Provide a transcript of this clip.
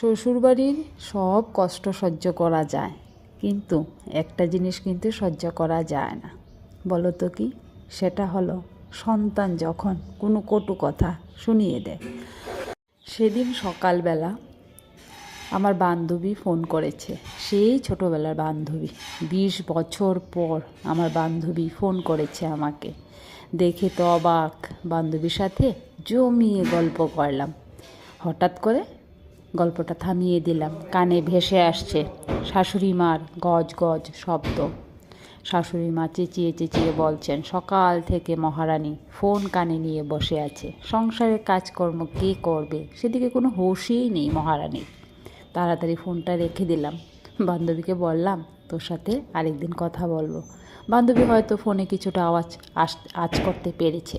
শ্বশুরবাড়ির সব কষ্ট সহ্য করা যায়, কিন্তু একটা জিনিস কিন্তু সহ্য করা যায় না। বলো তো কি? সেটা হলো সন্তান যখন কোনো কটু কথা শুনিয়ে দেয়। সেদিন সকালবেলা আমার বান্ধবী ফোন করেছে, সেই ছোটোবেলার বান্ধবী। 20 বছর পর আমার বান্ধবী ফোন করেছে আমাকে। দেখে তো অবাক। বান্ধবীর সাথে জমিয়ে গল্প করলাম। হঠাৎ করে গল্পটা থামিয়ে দিলাম। কানে ভেসে আসছে শাশুড়ি মার গজ গজ শব্দ। শাশুড়ি মা চেঁচিয়ে চেঁচিয়ে বলছেন, সকাল থেকে মহারানী ফোন কানে নিয়ে বসে আছে, সংসারের কাজকর্ম কে করবে, সেদিকে কোনো হুঁশই নেই মহারানীর। তাড়াতাড়ি ফোনটা রেখে দিলাম। বান্ধবীকে বললাম, তোর সাথে আরেকদিন কথা বলবো। বান্ধবী হয়তো ফোনে কিছুটা আওয়াজ করতে পেরেছে।